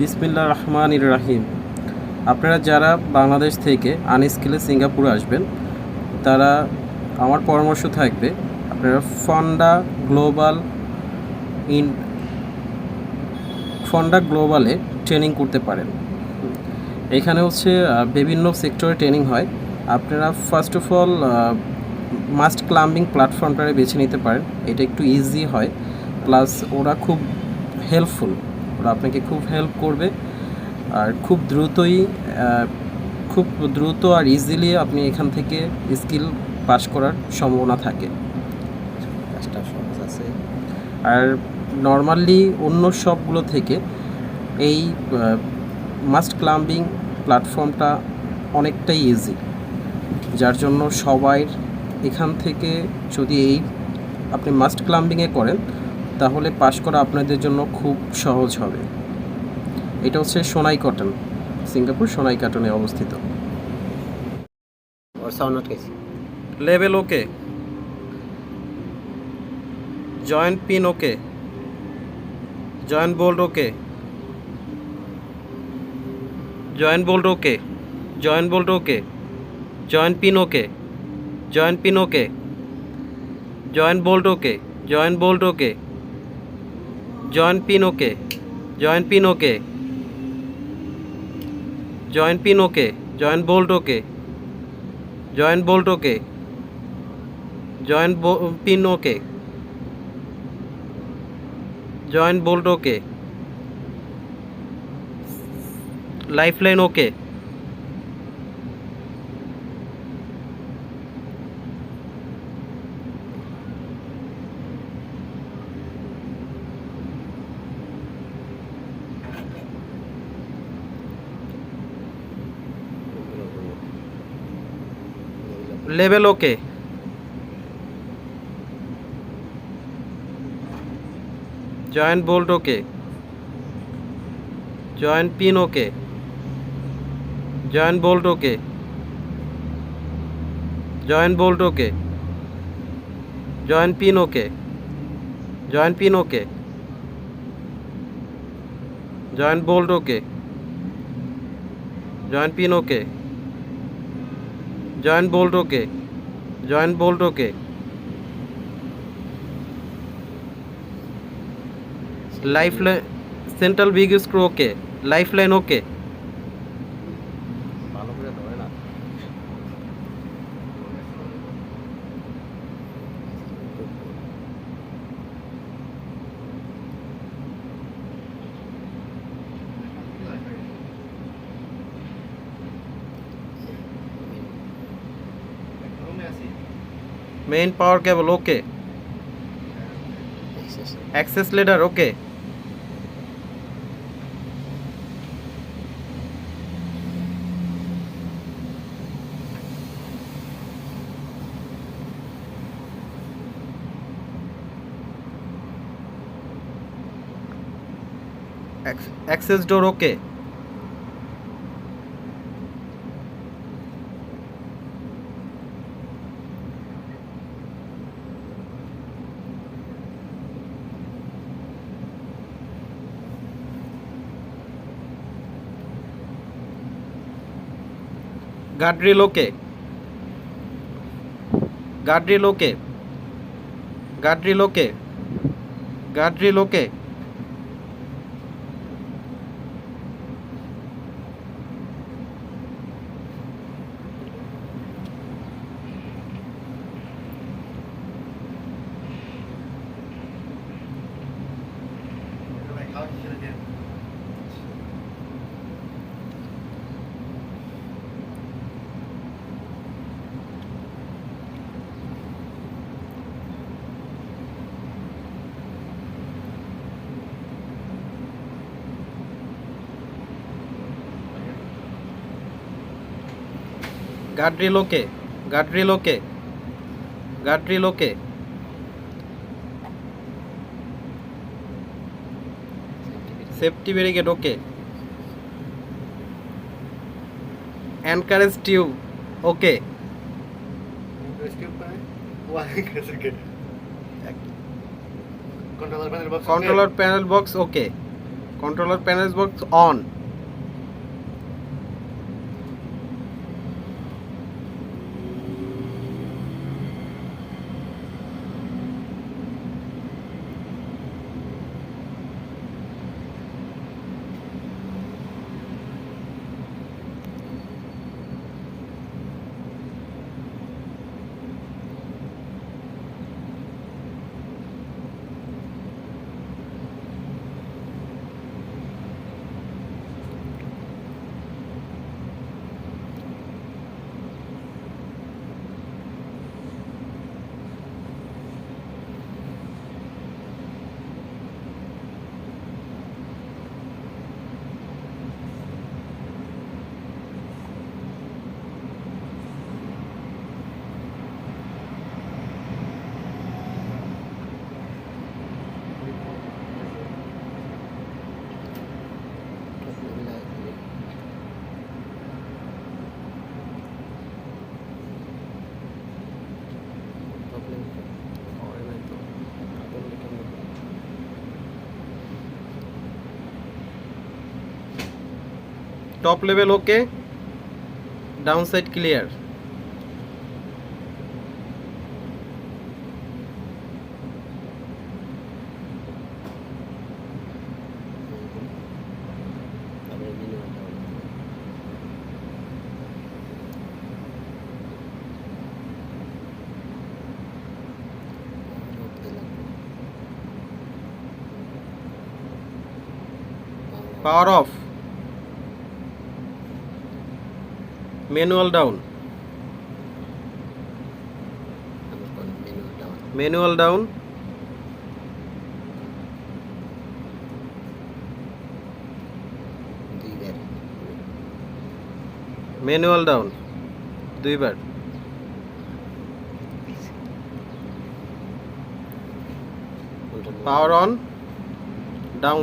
বিসমিল্লাহির রহমানির রহিম। আপনারা যারা বাংলাদেশ থেকে আনস্কিলে সিঙ্গাপুরে আসবেন, তারা আমার পরামর্শ থাকবে আপনারা ইন ফন্ডা গ্লোবালে ট্রেনিং করতে পারেন। এখানে হচ্ছে বিভিন্ন সেক্টরে ট্রেনিং হয়। আপনারা first of all must climbing প্ল্যাটফর্মটা বেছে নিতে পারেন। এটা একটু ইজি হয়, প্লাস ওরা খুব হেল্পফুল, ওরা আপনাকে খুব হেল্প করবে আর খুব দ্রুত আর ইজিলি আপনি এখান থেকে স্কিল পাস করার সম্ভাবনা থাকে। কাজটা সহজ আছে। আর নর্মালি অন্য সবগুলো থেকে এই মাস্ট ক্লাম্বিং প্ল্যাটফর্মটা অনেকটাই ইজি, যার জন্য সবাই এখান থেকে যদি আপনি মাস্ট ক্লাম্বিংয়ে করেন তাহলে পাস করা আপনাদের জন্য খুব সহজ হবে। এটা হচ্ছে সোনাই কটন, সিঙ্গাপুর সোনাই কটনে অবস্থিত। Level okay, joint pin okay, joint bolt okay, joint bolt okay, joint bolt okay, joint pin okay, joint pin okay, joint bolt okay, joint bolt okay, joint pin okay, joint pin okay, joint pin okay, joint bolt okay, joint bolt okay, joint pin okay, joint bolt okay, lifeline ওকে। Level okay, joint bolt okay, joint pin okay, joint bolt okay, joint bolt okay, joint pin okay, joint pin okay, joint bolt okay, joint pin okay, joint bolt okay, joint bolt okay, lifeline central big screw okay, lifeline okay. ভালো করে ধরে না। Main power cable okay, access ladder okay, access door okay, guardrail okay, guardrail okay, guardrail okay, guardrail okay, guardrail okay, guardrail okay, guardrail okay, safety barricade okay, anchorage tube okay, controller panel box okay, controller panel box on. Top level okay, down side clear. Power off, manual down, manual down, manual down দুইবার। Power on, down